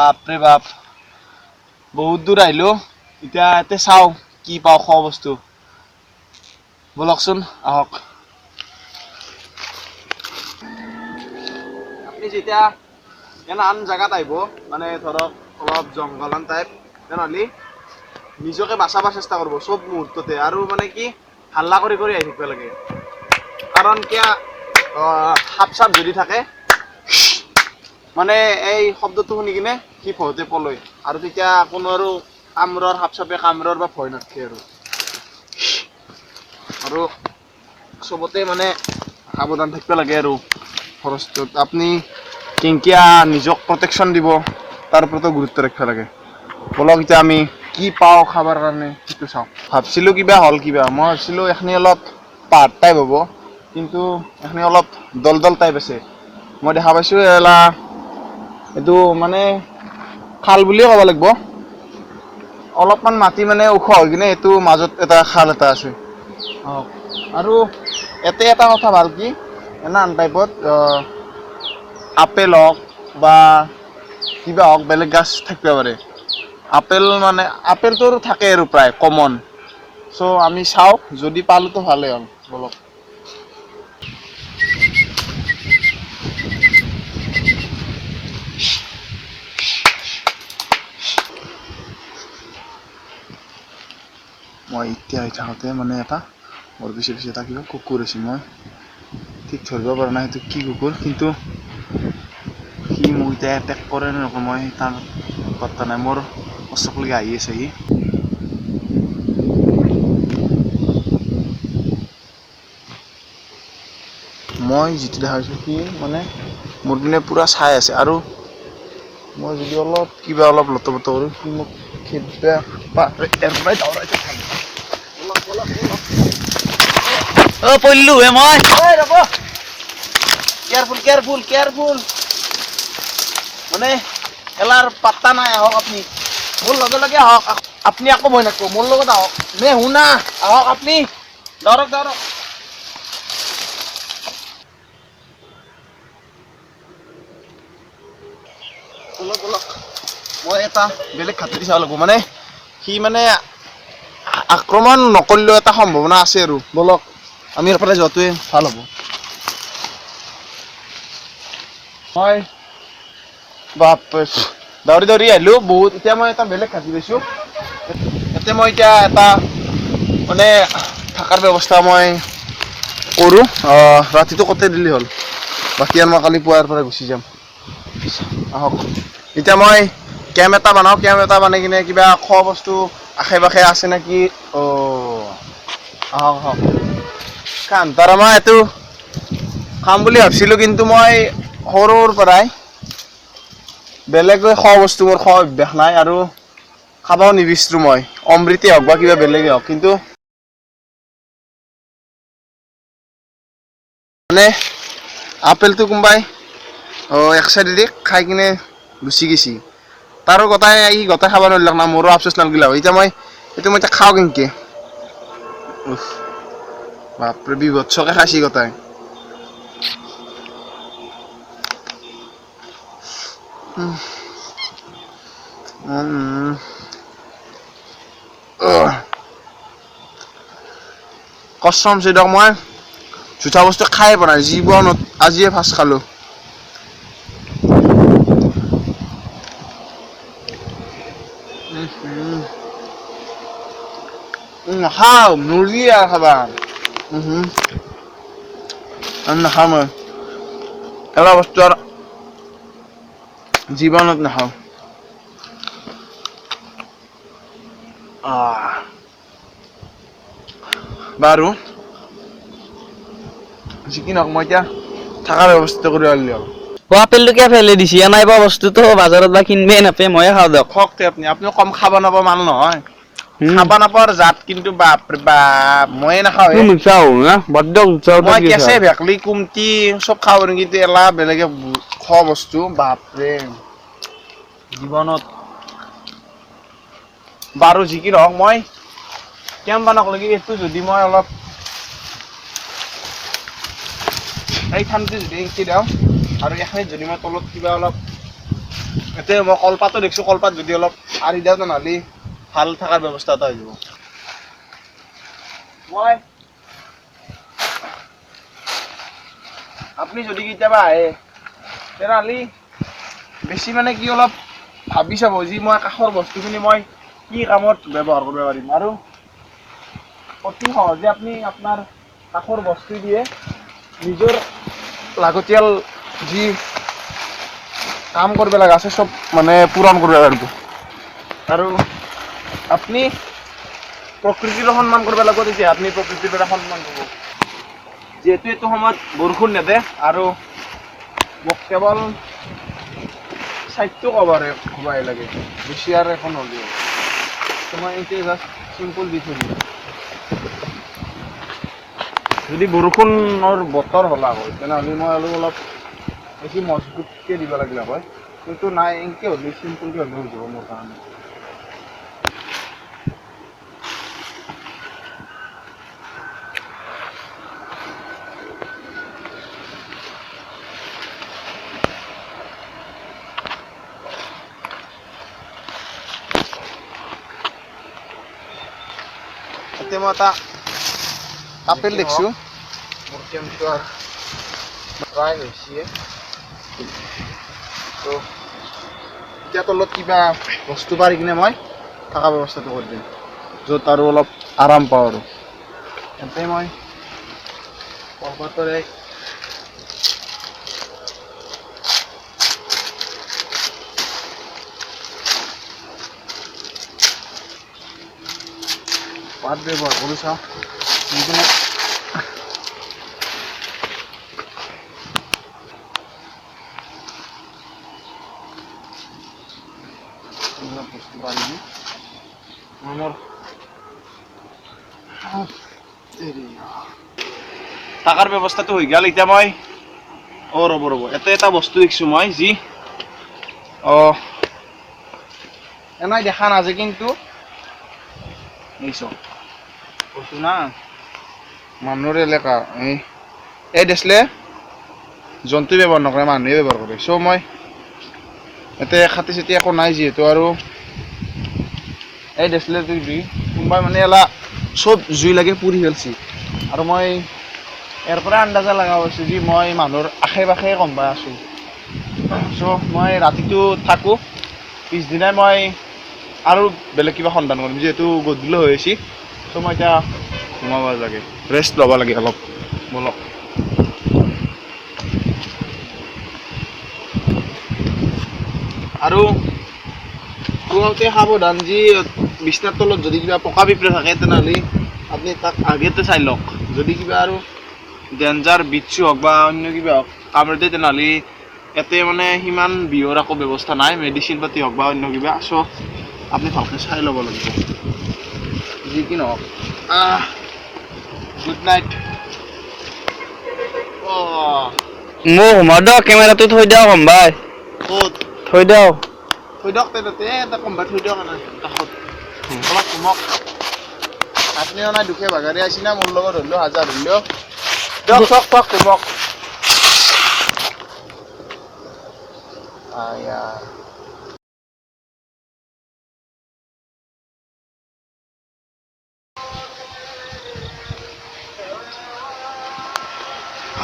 বাপৰে বাপ বহুত দূৰ আহিলো এতিয়া ইয়াতে চাওঁ কি পাওঁ খোৱা বস্তু বলকচোন আহক আপুনি যেতিয়া আন জেগাত আহিব মানে ধৰক অলপ জংঘলান টাইপ তেনেহ'লে নিজকে বাচাব চেষ্টা কৰিব চব মুহূৰ্ততে আৰু মানে কি হাল্লা কৰি কৰি আহি থাকিব লাগে কাৰণ কিয় সাপ চাপ যদি থাকে মানে এই শব্দটো শুনি কিনে সি ভয়তে পলয় আৰু তেতিয়া কোনো আৰু কামোৰৰ সাপ চাপে কামোৰৰ বা ভয় নাথাকে আৰু চবতে মানে সাৱধান থাকিব লাগে আৰু ফৰেষ্টত আপুনি কেনেকৈ নিজক প্ৰটেকশ্যন দিব তাৰ ওপৰতো গুৰুত্ব ৰাখিব লাগে বলক এতিয়া আমি কি পাওঁ খাবৰ কাৰণে সেইটো চাওঁ ভাবছিলোঁ কিবা হ'ল কিবা মই ভাবছিলোঁ এখিনি অলপ পাহাৰ টাইপ হ'ব কিন্তু এখিনি অলপ দল দল টাইপ আছে মই দেখা পাইছোঁ এইটো মানে খাল বুলিয়ে ক'ব লাগিব অলপমান মাটি মানে ওখ হৈ কিনে এইটো মাজত এটা খাল এটা আছে আৰু ইয়াতে এটা কথা ভাল কি আন টাইপত আপেল হওক বা কিবা হওক বেলেগ গাছ থাকিব পাৰে আপেল মানে আপেলটোৰ থাকে আৰু প্ৰায় কমন চ' আমি চাওঁ যদি পালোতো ভালেই হ'ল বলক মই এতিয়া আহি থাকোঁতে মানে এটা মোৰ পিছে পিছে এটা কিবা কুকুৰ আছে মই ঠিক ধৰিব পৰা নাই সেইটো কি কুকুৰ কিন্তু সি মোক এতিয়া এটেক কৰে নে নকৰে মই তাৰ কথা নাই মোৰ ওচৰলৈকে আহি আছে সি মই যিটো দেখা পাইছোঁ সি মানে মোৰ পিনে পূৰা চাই আছে আৰু মই যদি অলপ কিবা অলপ লটপট কৰোঁ সি মোক খেদবা এৰপৰাই দাউৰাইছে পৰিলোঁ হে মই ৰ'ব কেয়াৰফুল কেয়াৰফুল কেয়াৰফুল মানে এলাৰ পাত্তা নাই আহক আপুনি মোৰ লগে লগে আহক আপুনি আকৌ মই নকওঁ মোৰ লগত আহক নে শুনা আহক আপুনি দৌৰক দৌৰক বলক বলক মই এটা বেলেগ খাতিৰি চাব লাগিব মানে সি মানে আক্ৰমণ নকৰিলেও এটা সম্ভাৱনা আছে আৰু বলক আমি ইয়াৰ পৰা যোৱাটোৱে ভাল হ'ব মই বাপৰে দৌৰি দৌৰি আহিলোঁ বহুত এতিয়া মই এটা বেলেগ খাতি পাইছোঁ ইয়াতে মই এতিয়া এটা মানে থকাৰ ব্যৱস্থা মই কৰোঁ ৰাতিটো কটাই দিলেই হ'ল বাকী আৰু মই কালি পুৱাৰ পৰা গুচি যাম আহক এতিয়া মই কেম্প এটা বনাওঁ কেম্প এটা বনাই কিনে কিবা খোৱা বস্তু আশে পাশে আছে নেকি আহক আহক কান্তাৰা মই এইটো খাম বুলি ভাবিছিলোঁ কিন্তু মই সৰুৰ পৰাই বেলেগে খোৱা বস্তু মোৰ খোৱা অভ্যাস নাই আৰু খাবও নিবিচাৰোঁ মই অমৃতেই হওক বা কিবা বেলেগেই হওক কিন্তু মানে আপেলটো কোনোবাই এক চাইডেদি খাই কিনে গুচি গৈছি তাৰো গোটাই খাব নোৱাৰিলাক না মোৰো আফচোচ নালাগিল এতিয়া মই এইটো মই এতিয়া খাওঁ কেনেকৈ বাপৰে বিভৎসকৈ খাইছি গোটাই কচম চিদক মই জুঠা বস্তু খাই পোৱা নাই জীৱনত আজিয়ে ফাৰ্ষ্ট খালোঁ নাখাওঁ নৰি আৰু খাবা নাখাওঁ মই এটা বস্তু আৰু জীৱনত নাখাওঁ বাৰু যি কি নহওক মই এতিয়া থকাৰ ব্যৱস্থা কৰি আনিলি হ'ল আপেলটো কিয় ফেলে দিছি নাই বা বস্তুটো বজাৰত বা কিনবে নাপায় ময়ে খাওঁ দিয়ক খকতে আপুনি কম খাব নাপাব মানুহ নহয় খাব নাপাৰ জাত কিন্তু বাপৰে বাপ ময়ে নাখাওঁ মই কেঁচে ভেকলি কুমটি চব খাব পাৰোঁ কিন্তু এলা বেলেগে খোৱা বস্তু বাপৰে জীৱনত বাৰু যি কি নহওক মই কেম্প বনাক লাগি এইটো যদি মই অলপ এই থানটো যদি এঁকি দিওঁ আৰু এখিনিত যদি মই তলত কিবা অলপ এতিয়া মই কলপাতো দেখিছোঁ, কলপাত যদি অলপ আৰি দিওঁ তেনেহ'লে ভাল থকাৰ ব্যৱস্থা এটা হৈ যাব। মই আপুনি যদি কেতিয়াবা আহে তেনেহ'লে বেছি মানে কি অলপ ভাবি চাব যি মই কাষৰ বস্তুখিনি মই কি কামত ব্যৱহাৰ কৰিব পাৰিম, আৰু অতি সহজে আপুনি আপোনাৰ কাষৰ বস্তু দিয়ে নিজৰ লাগতিয়াল যি কাম কৰিব লগা আছে চব মানে পূৰণ কৰিব পাৰিব। আৰু আপুনি প্ৰকৃতিৰো সন্মান কৰিব লাগিব, তেতিয়া আপুনি প্ৰকৃতিৰ পৰা সন্মান পাব। যিহেতু এইটো সময়ত বৰষুণ নেদে আৰু মোক কেৱল চাইডটো কভাৰ হ'বই লাগে, বেছি আৰু এখন হ'লেও মই এইটোৱে জাষ্ট চিম্পুল দি থৈ দিম। যদি বৰষুণৰ বতৰ হ'লা হয় তেনেহ'লে মই অলপ বেছি মজবুতকৈ দিব লাগিলে হয়, কিন্তু নাই এনেকৈ হ'লে চিম্পুলকৈ হ'লেও হৈ যাব মোৰ কাৰণে। এতিয়া মই এটা আপেল দেখিছোঁ, মোৰ কেমটো আৰু প্ৰায় হৈছে। তো এতিয়া তলত কিবা বস্তু পাৰি কিনে মই থকা ব্যৱস্থাটো কৰি দিম, য'ত আৰু অলপ আৰাম পাওঁ। আৰু ইয়াতে মই কলপাতৰে পাত ব্যৱহাৰ কৰি চাওঁ, কিন্তু বস্তু পাৰিবি মোৰ থাকাৰ ব্যৱস্থাটো হৈ গ'ল। এতিয়া মই ৰ'ব ইয়াতে এটা বস্তু দেখিছোঁ মই, যি এনেই দেখা নাযায়, কিন্তু কৈছোঁ না মানুহৰ এলেকা এই দেখিলে জন্তু ব্যৱহাৰ নকৰে, মানুহে ব্যৱহাৰ কৰে। চ' মই ইয়াতে খাটি চাটি একো নাই যিহেতু, আৰু এই দেখিলে কোনোবাই মানে চব জুই লাগে পুৰি ফেলছি, আৰু মই ইয়াৰ পৰা আন্দাজা লগা হৈছোঁ যে মই মানুহৰ আশে পাশে কোনোবা আছোঁ। চ' মই ৰাতিটো থাকোঁ, পিছদিনাই মই আৰু বেলেগ কিবা সন্ধান কৰিম, যিহেতু গধূলি হৈ আছে। চ' মই এতিয়া ঘুমাব লাগে, ৰেষ্ট ল'ব লাগে অলপ, বলক। আৰু শুওঁতে সাৱধান, যি বিছনাৰ তলত যদি কিবা পকা পিঁপৰা থাকে তেনেহ'লে আপুনি তাক আগতে চাই লওক। যদি কিবা আৰু ডেঞ্জাৰ বিচ্ছু হওক বা অন্য কিবা হওক কামুৰি দিয়ে, তেনেহ'লে ইয়াতে মানে সিমান বিহৰ একো ব্যৱস্থা নাই, মেডিচিন পাতি হওক বা অন্য কিবা। চ' আপুনি ভালকৈ চাই ল'ব লাগিব, যি কি নহওক। Good night. মোৰ সোমাৰ দিয়ক, কেমেৰাটো থৈ দিয়ক সম্বাই, ক'ত থৈ দিয়ক। থৈ দিয়ক তাতে এটা কম্বাই থৈ দিয়ক কাষত, অলপ ঘুমক। আপুনিও নাই দুখে ভাগাৰে আছি না, মোৰ লগত ধৰিলেও হাজাৰ ধৰিলেও দিয়ক, চক ঘুমক।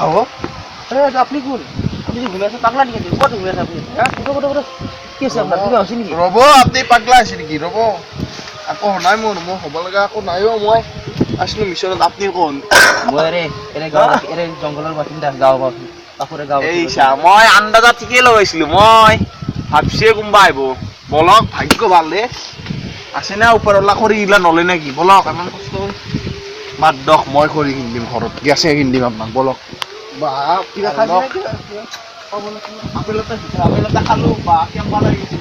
হ'ব আপনি কোন? আপনি ঘুমাই আছে পাগলা নেকি? ক'ত ঘুমাই আছে আপুনি? কি আছে আপোনাৰ? কিবা হৈছে নেকি? ৰ'ব, আপুনি পাগলা আছে নেকি? ৰ'ব, একো নাই মোৰ হ'ব লগা একো নাইও। মই আছিলোঁ মিছনত, আপুনি কোন? মই জংঘলৰ বাসিন্দা, গাঁও কাষৰে গাঁও। এই চা, মই আন্দাজত ঠিকেই লগাইছিলোঁ। মই ভাবছিয়ে কোনোবা আহিব। বলক, ভাগ্য ভাল দে আছে না, ওপৰৱালা খৰি এইগিলা নলয় নেকি? বলক, ইমান কষ্ট বাদ দক, মই খৰি কিনি দিম ঘৰত, গেছে কিনি দিম আপোনাক। বলক। কিবা খাইছে? আপেল এটা খালোঁ বা কেম্বা লাগি গৈছে।